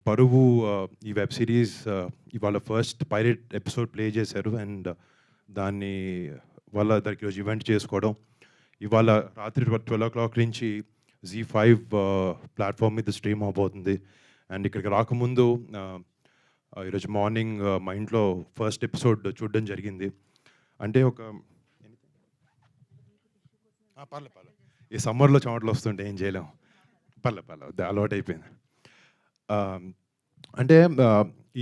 పరువు ఈ web series ఇవాళ ఫస్ట్ పైలట్ ఎపిసోడ్ ప్లే చేశారు. అండ్ దాన్ని వాళ్ళ దానికి ఈరోజు ఈవెంట్ చేసుకోవడం, ఇవాళ రాత్రి 12 నుంచి జీ5 ప్లాట్ఫామ్ మీద స్ట్రీమ్ అవబోతుంది. అండ్ ఇక్కడికి రాకముందు ఈరోజు మార్నింగ్ మా ఇంట్లో ఫస్ట్ ఎపిసోడ్ చూడడం జరిగింది. అంటే ఒక పర్లే పర్లే, ఈ సమ్మర్లో చెమటలు వస్తుంటే ఏం చేయలేం. పర్లే అలవాటు అయిపోయింది. అంటే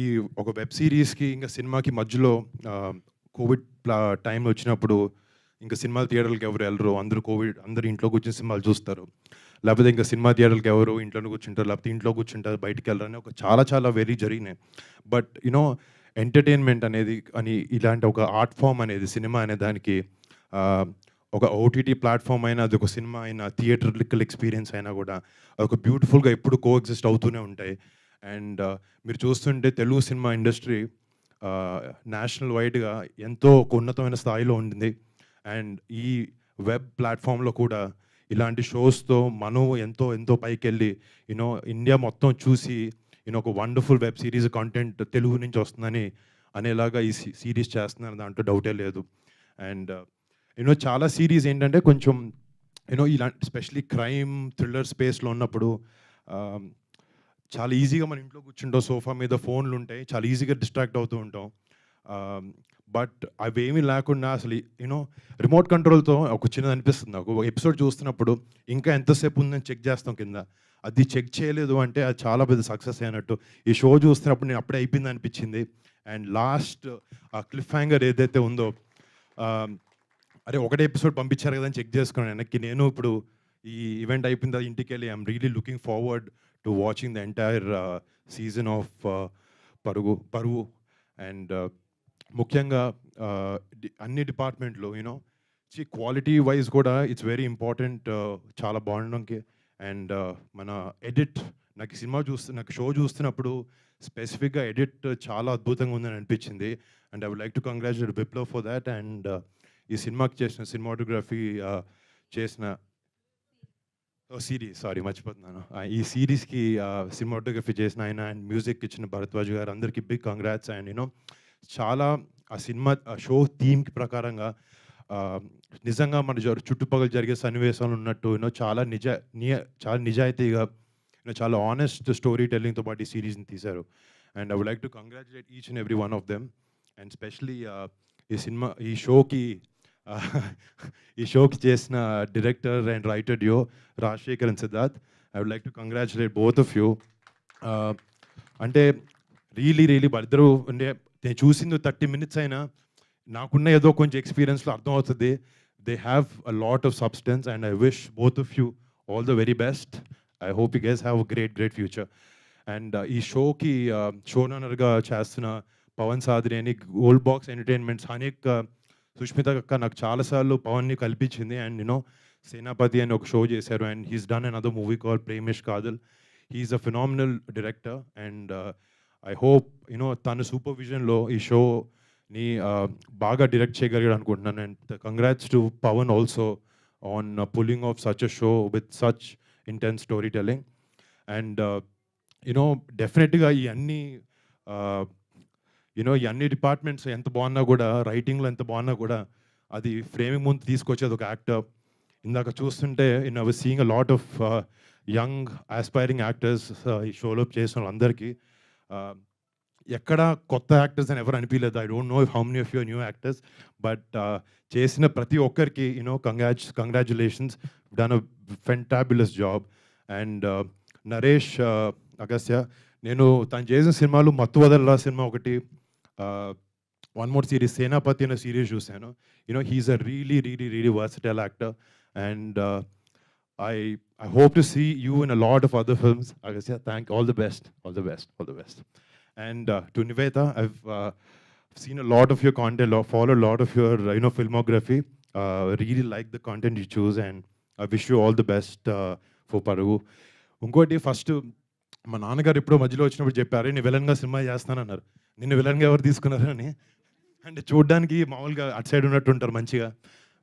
ఈ ఒక వెబ్ సీరీస్కి ఇంకా సినిమాకి మధ్యలో కోవిడ్ టైంలో వచ్చినప్పుడు ఇంకా సినిమా థియేటర్లకు ఎవరు వెళ్ళరు, అందరూ ఇంట్లో కూర్చొని సినిమాలు చూస్తారు. లేకపోతే ఇంకా సినిమా థియేటర్కి ఎవరు ఇంట్లోనే కూర్చుంటారు, లేకపోతే ఇంట్లో కూర్చుంటారు, బయటికి వెళ్ళరు అని ఒక చాలా వెరీ జరిగినాయి. బట్ యూనో ఎంటర్టైన్మెంట్ అనేది అని ఇలాంటి ఒక ఆర్ట్ ఫామ్ అనేది సినిమా అనే దానికి ఒక ఓటీటీ ప్లాట్ఫామ్ అయినా, అది ఒక సినిమా అయినా, థియేటర్లికల్ ఎక్స్పీరియన్స్ అయినా కూడా ఒక బ్యూటిఫుల్గా ఎప్పుడు కోఎగ్జిస్ట్ అవుతూనే ఉంటాయి. అండ్ మీరు చూస్తుంటే తెలుగు సినిమా ఇండస్ట్రీ నేషనల్ వైడ్గా ఎంతో ఒక ఉన్నతమైన స్థాయిలో ఉంటుంది. అండ్ ఈ వెబ్ ప్లాట్ఫామ్లో కూడా ఇలాంటి షోస్తో మనం ఎంతో పైకి వెళ్ళి యూనో ఇండియా మొత్తం చూసి ఒక wonderful web series content Telugu నుంచి వస్తుందని అనేలాగా ఈ సిరీస్ చేస్తున్నారు, దాంట్లో డౌటే లేదు. అండ్ చాలా సిరీస్ ఏంటంటే కొంచెం ఇలాంటి స్పెషలీ క్రైమ్ థ్రిల్లర్ స్పేస్లో ఉన్నప్పుడు చాలా ఈజీగా మన ఇంట్లో కూర్చుంటాం, సోఫా మీద ఫోన్లు ఉంటాయి, చాలా ఈజీగా డిస్ట్రాక్ట్ అవుతూ ఉంటాం. బట్ అవేమీ లేకుండా అసలు రిమోట్ కంట్రోల్తో ఒక చిన్నది అనిపిస్తుంది నాకు. ఒక ఎపిసోడ్ చూస్తున్నప్పుడు ఇంకా ఎంతసేపు ఉందని చెక్ చేస్తాం కింద, అది చెక్ చేయలేదు అంటే అది చాలా పెద్ద సక్సెస్ అయినట్టు. ఈ షో చూస్తున్నప్పుడు నేను అప్పుడే అయిపోయింది అనిపించింది. అండ్ లాస్ట్ ఆ క్లిఫ్ హ్యాంగర్ ఏదైతే ఉందో, అరే ఒకటే ఎపిసోడ్ పంపించారు కదా అని చెక్ చేసుకున్నాను వెనక్కి. నేను ఇప్పుడు ఈ ఈవెంట్ అయిపోయిన తర్వాత ఇంటికి వెళ్ళి I'm really looking forward to watching the entire season of Paruvu. And ముఖ్యంగా అన్ని డిపార్ట్మెంట్లో క్వాలిటీ వైజ్ కూడా ఇట్స్ వెరీ ఇంపార్టెంట్, చాలా బాగుండడానికి. అండ్ మన ఎడిట్, నాకు షో చూస్తున్నప్పుడు స్పెసిఫిక్గా ఎడిట్ చాలా అద్భుతంగా ఉందని అనిపించింది. And I would like to congratulate Viplav for that. And ఈ సినిమాకి చేసిన సినిమాటోగ్రఫీ చేసిన సిరీస్, సారీ మర్చిపోతున్నాను, ఈ సిరీస్కి సినిమాటోగ్రఫీ చేసిన ఆయన అండ్ మ్యూజిక్ ఇచ్చిన భరద్వాజ్ గారు, అందరికీ బిగ్ కంగ్రాట్స్. అండ్ చాలా ఆ సినిమా షో థీమ్కి ప్రకారంగా నిజంగా మన చుట్టుపక్కల జరిగే సన్నివేశాలు ఉన్నట్టు చాలా చాలా నిజాయితీగా చాలా ఆనెస్ట్ స్టోరీ టెల్లింగ్తో పాటు ఈ సిరీస్ని తీశారు. And I would like to congratulate each and every one of them. And specially ఈ షోకి చేసిన director and writer duo Rajasekhar and Siddharth, I would like to congratulate both of you. అంటే రియలీ వాళ్ళిద్దరూ అంటే నేను చూసింది 30 minutes అయినా నాకున్న ఏదో కొంచెం ఎక్స్పీరియన్స్లో అర్థమవుతుంది. They have a lot of substance and I wish both of you all the very best. I hope you guys have a great future. And ఈ షోకి షోనర్గా చేస్తున్న పవన్ సాద్రిని, గోల్డ్ బాక్స్ ఎంటర్టైన్మెంట్స్, అనేక సుష్మిత అక్క నాకు చాలాసార్లు పవన్ని కల్పించింది. అండ్ సేనాపతి అని ఒక షో చేశారు. And he's done another movie call Premesh Kadhal. He's a phenomenal director. And I hope తన సూపర్విజన్లో ఈ షోని బాగా డైరెక్ట్ చేయగలిగాడు అనుకుంటున్నాను. And congrats to Pavan also on pulling off such a show with such intense story telling. And డెఫినెట్గా ఈ అన్ని డిపార్ట్మెంట్స్ ఎంత బాగున్నా కూడా, రైటింగ్లో ఎంత బాగున్నా కూడా, అది ఫ్రేమింగ్ ముందు తీసుకొచ్చేది ఒక యాక్టర్. ఇందాక చూస్తుంటే I was seeing a lot of young aspiring actors ఈ షోలో చేసిన వాళ్ళందరికీ ఎక్కడ కొత్త యాక్టర్స్ అని ఎవరు అనిపించలేదు. I don't know how many of your new actors, but చేసిన ప్రతి ఒక్కరికి congratulations, done a fantabulous job. And Naresh Agastya, నేను తను చేసిన సినిమాలు మత్తు వదల్లా సినిమా ఒకటి, వన్ మోర్ సిరీస్ సేనాపతి అనే సిరీస్ చూశాను. He's a really versatile actor. And I hope to see you in a lot of other films. Agastya, all the best. And to Nivetha, I've seen a lot of your content, followed a lot of your filmography. Really like the content you choose, and I wish you all the best for Paruvu. ఇంకోటి first మా నాన్నగారు ఎప్పుడో మధ్యలో వచ్చినప్పుడు చెప్పారు, నేను విలన్గా cinema చేస్తానన్నారు. నిన్ను విలన్గా ఎవరు తీసుకున్నారు అని. అంటే చూడడానికి మామూలుగా అటు సైడ్ ఉన్నట్టు ఉంటారు మంచిగా.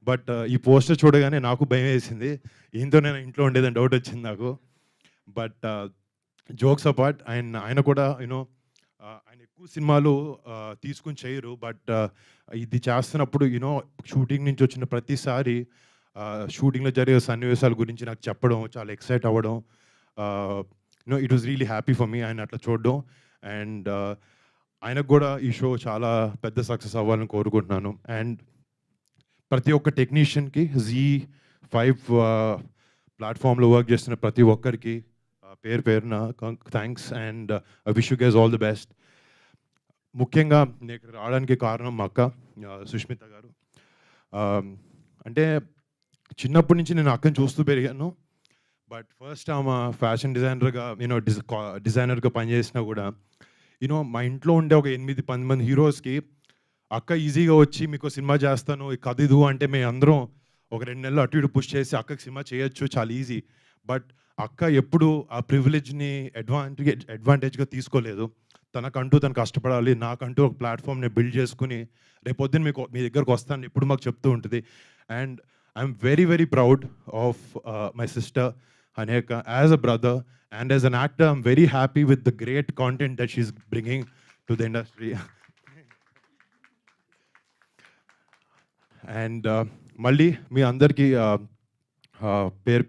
బట్ ఈ పోస్టర్ చూడగానే నాకు భయం వేసింది, ఏంతో నేను ఇంట్లో ఉండేదని డౌట్ వచ్చింది నాకు. బట్ జోక్స్ అపార్ట్ ఆయన కూడా ఆయన ఎక్కువ సినిమాలు తీసుకొని చేయరు. బట్ ఇది చేస్తున్నప్పుడు షూటింగ్ నుంచి వచ్చిన ప్రతిసారి షూటింగ్‌లో జరిగే సన్నివేశాల గురించి నాకు చెప్పడం, చాలా ఎక్సైట్ అవ్వడం. It was really happy for me ఆయన అట్లా చూడడం. అండ్ ఆయనకు కూడా ఈ షో చాలా పెద్ద సక్సెస్ అవ్వాలని కోరుకుంటున్నాను. అండ్ ప్రతి ఒక్క టెక్నీషియన్‌కి జీ5 ప్లాట్‌ఫామ్‌లో వర్క్ చేస్తున్న ప్రతి ఒక్కరికి పేరు పేరున thanks. And I wish you guys all the best. ముఖ్యంగా నేను ఇక్కడ రావడానికి కారణం మా అక్క సుష్మిత గారు. అంటే చిన్నప్పటి నుంచి నేను అక్కని చూస్తూ పెరిగాను. బట్ ఫస్ట్ ఆమె ఫ్యాషన్ డిజైనర్‌గా డిజైనర్‌గా పనిచేసినా కూడా మా ఇంట్లో ఉండే ఒక 8, 10 మంది హీరోస్‌కి అక్క ఈజీగా వచ్చి మీకు సినిమా చేస్తాను, ఈ కథ ఇదు అంటే మేమందరం ఒక 2 నెలలు అటు ఇటు పుష్ చేసి అక్కకి సినిమా చేయొచ్చు, చాలా ఈజీ. బట్ అక్క ఎప్పుడు ఆ ప్రివిలేజ్‌ని అడ్వాంటేజ్‌గా తీసుకోలేదు. తను కష్టపడాలి, నాకంటూ ఒక ప్లాట్‌ఫామ్‌ని బిల్డ్ చేసుకొని రేపొద్దున మీ దగ్గరకు వస్తానని ఎప్పుడు మాకు చెప్తూ ఉంటది. And I'm very, very proud of my sister Haneka. As a brother and as an actor, I'm very happy with the great content that she's bringing to the industry. And మళ్ళీ మీ అందరికీ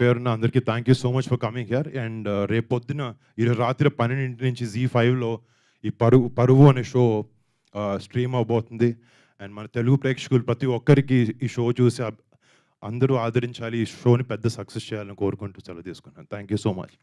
పేరున అందరికీ thank you so much for coming here. And రేపొద్దున ఈరోజు రాత్రి 12 నుంచి జీ5లో ఈ పరువు అనే షో స్ట్రీమ్ అవబోతుంది. అండ్ మన తెలుగు ప్రేక్షకులు ప్రతి ఒక్కరికి ఈ షో చూసి అందరూ ఆదరించాలి, ఈ షోని పెద్ద సక్సెస్ చేయాలని కోరుకుంటూ సెలవు తీసుకున్నాను. Thank you so much.